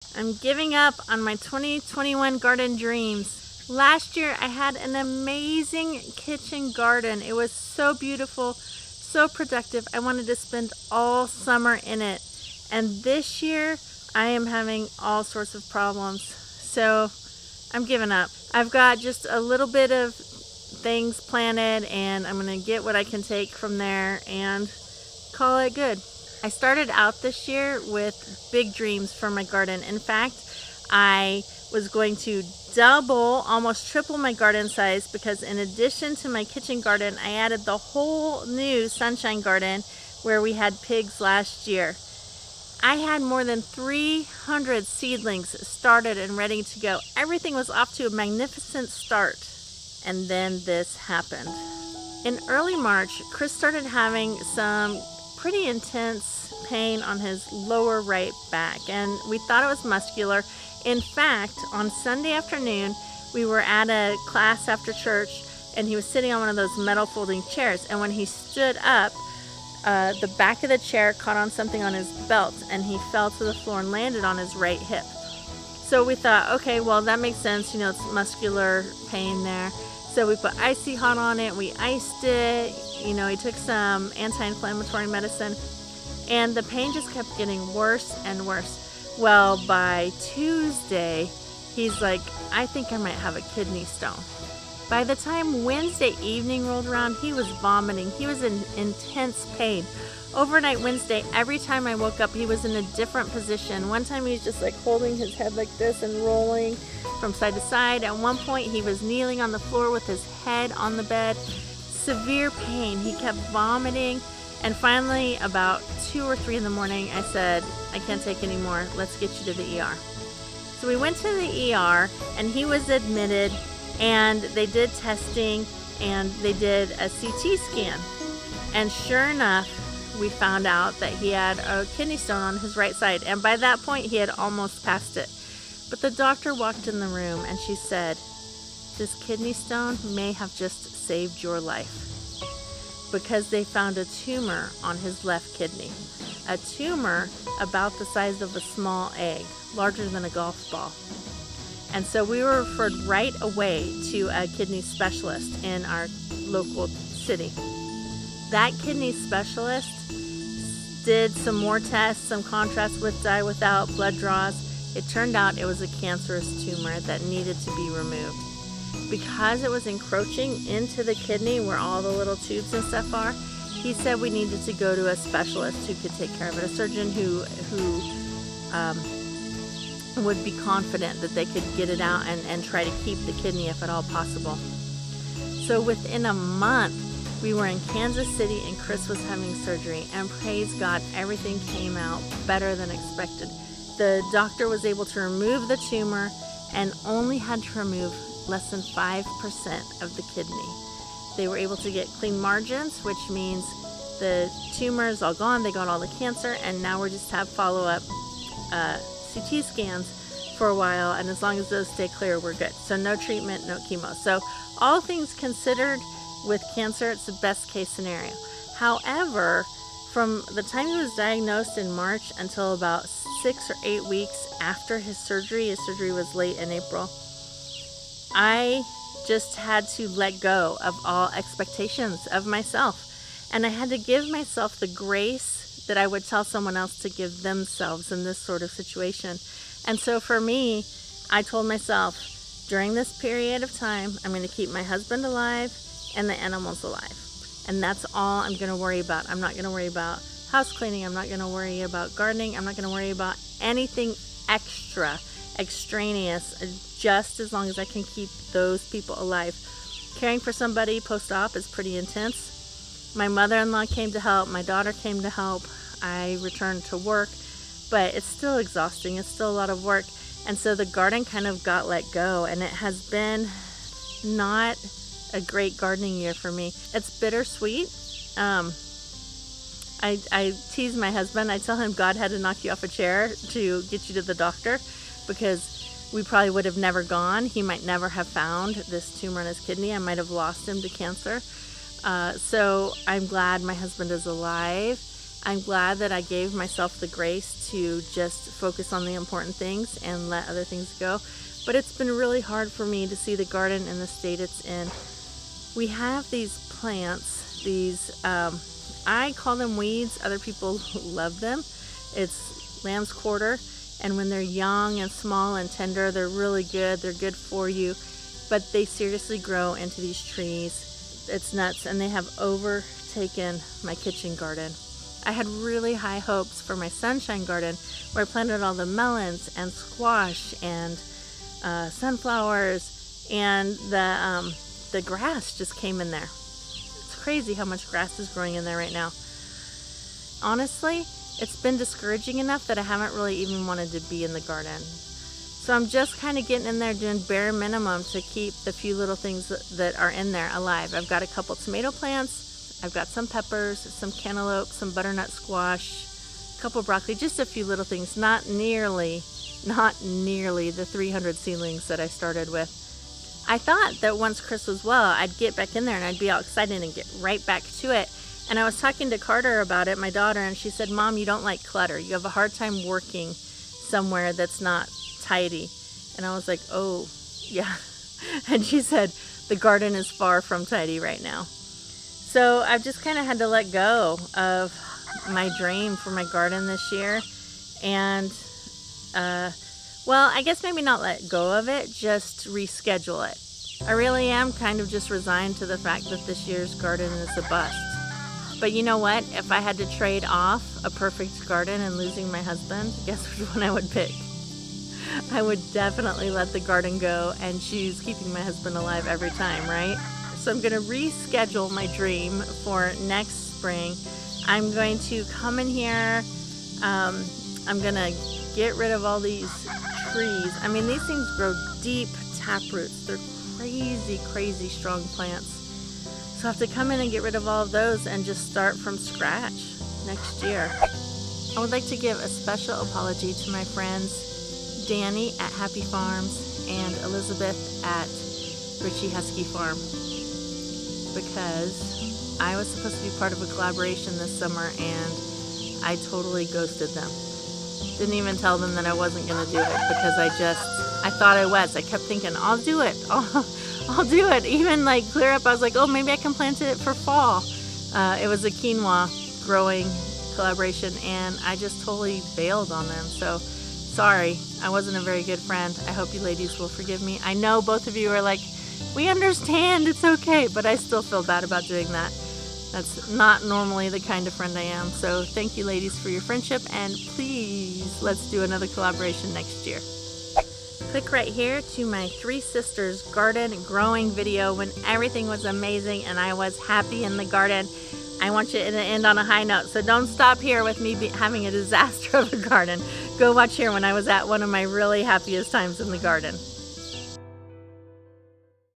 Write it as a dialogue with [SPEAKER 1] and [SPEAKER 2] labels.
[SPEAKER 1] I'm giving up on my 2021 garden dreams. Last year I had an amazing kitchen garden. It was so beautiful, so productive. I wanted to spend all summer in it. And this year I am having all sorts of problems. So I'm giving up. I've got just a little bit of things planted and I'm going to get what I can take from there and call it good. I started out this year with big dreams for my garden. In fact, I was going to double, almost triple my garden size, because in addition to my kitchen garden, I added the whole new sunshine garden where we had pigs last year. I had more than 300 seedlings started and ready to go. Everything was off to a magnificent start. And then this happened. In early March, Chris started having some pretty intense pain on his lower right back, and we thought it was muscular. In fact, on Sunday afternoon, we were at a class after church, and he was sitting on one of those metal folding chairs, and when he stood up, the back of the chair caught on something on his belt, and he fell to the floor and landed on his right hip. So we thought, okay, well, that makes sense, it's muscular pain there. So we put icy hot on it, we iced it, he took some anti-inflammatory medicine, and the pain just kept getting worse and worse. Well, by Tuesday, he's like, I think I might have a kidney stone. By the time Wednesday evening rolled around, he was vomiting. He was in intense pain. Overnight Wednesday, every time I woke up, he was in a different position. One time he was just like holding his head like this and rolling from side to side. At one point, he was kneeling on the floor with his head on the bed. Severe pain. He kept vomiting. And finally, about 2 or 3 in the morning, I said, I can't take any more. Let's get you to the ER. So we went to the ER, and he was admitted, and they did testing, and they did a CT scan. And sure enough, we found out that he had a kidney stone on his right side. And by that point, he had almost passed it. But the doctor walked in the room, and she said, this kidney stone may have just saved your life, because they found a tumor on his left kidney. A tumor about the size of a small egg, larger than a golf ball. And so we were referred right away to a kidney specialist in our local city. That kidney specialist did some more tests, some contrast with, dye without, blood draws. It turned out it was a cancerous tumor that needed to be removed. Because it was encroaching into the kidney where all the little tubes and stuff are, he said we needed to go to a specialist who could take care of it, a surgeon who would be confident that they could get it out and try to keep the kidney if at all possible. So within a month, we were in Kansas City and Chris was having surgery, and praise God, everything came out better than expected. The doctor was able to remove the tumor and only had to remove less than 5% of the kidney. They were able to get clean margins, which means the tumor is all gone, they got all the cancer, and now we just have follow-up CT scans for a while, and as long as those stay clear, we're good. So no treatment, no chemo. So all things considered, with cancer, it's the best case scenario. However, from the time he was diagnosed in March until about 6 or 8 weeks after his surgery was late in April, I just had to let go of all expectations of myself. And I had to give myself the grace that I would tell someone else to give themselves in this sort of situation. And so for me, I told myself, during this period of time, I'm going to keep my husband alive and the animals alive. And that's all I'm going to worry about. I'm not going to worry about house cleaning. I'm not going to worry about gardening. I'm not going to worry about anything extraneous, just as long as I can keep those people alive. Caring for somebody post-op is pretty intense. My mother-in-law came to help. My daughter came to help. I returned to work, but it's still exhausting. It's still a lot of work. And so the garden kind of got let go, and it has been not a great gardening year for me. It's bittersweet. I tease my husband. I tell him God had to knock you off a chair to get you to the doctor, because we probably would have never gone. He might never have found this tumor in his kidney. I might have lost him to cancer. So I'm glad my husband is alive I'm glad that I gave myself the grace to just focus on the important things and let other things go. But it's been really hard for me to see the garden in the state it's in. We have these plants, these, I call them weeds, other people love them. It's lamb's quarter, and when they're young and small and tender, they're really good. They're good for you, but they seriously grow into these trees. It's nuts, and they have overtaken my kitchen garden. I had really high hopes for my sunshine garden, where I planted all the melons and squash and sunflowers, and the grass just came in there. It's crazy how much grass is growing in there right now. Honestly, it's been discouraging enough that I haven't really even wanted to be in the garden. So I'm just kind of getting in there doing bare minimum to keep the few little things that are in there alive. I've got a couple tomato plants, I've got some peppers, some cantaloupe, some butternut squash, a couple broccoli, just a few little things, not nearly the 300 seedlings that I started with. I thought that once Chris was well, I'd get back in there and I'd be all excited and get right back to it. And I was talking to Carter about it, my daughter, and she said, Mom, you don't like clutter. You have a hard time working somewhere that's not tidy. And I was like, oh, yeah. And she said, the garden is far from tidy right now. So I've just kind of had to let go of my dream for my garden this year. And, well, I guess maybe not let go of it, just reschedule it. I really am kind of just resigned to the fact that this year's garden is a bust. But you know what? If I had to trade off a perfect garden and losing my husband, guess which one I would pick? I would definitely let the garden go and choose keeping my husband alive every time, right? So I'm going to reschedule my dream for next spring. I'm going to come in here. I'm going to get rid of all these trees. I mean, these things grow deep tap roots. They're crazy, crazy strong plants. So I have to come in and get rid of all of those and just start from scratch next year. I would like to give a special apology to my friends Dani at Happy Farms and Elizabeth at Richie Husky Farm, because I was supposed to be part of a collaboration this summer and I totally ghosted them. Didn't even tell them that I wasn't going to do it because I thought I was. I kept thinking, I'll do it. I'll do it. Even like clear up, I was like, oh, maybe I can plant it for fall. It was a quinoa growing collaboration and I just totally bailed on them. So sorry, I wasn't a very good friend. I hope you ladies will forgive me. I know both of you are like, we understand, it's okay, but I still feel bad about doing that. That's not normally the kind of friend I am. So thank you ladies for your friendship, and please let's do another collaboration next year. Click right here to my three sisters garden growing video when everything was amazing and I was happy in the garden. I want you to end on a high note, so don't stop here with me having a disaster of a garden. Go watch here when I was at one of my really happiest times in the garden.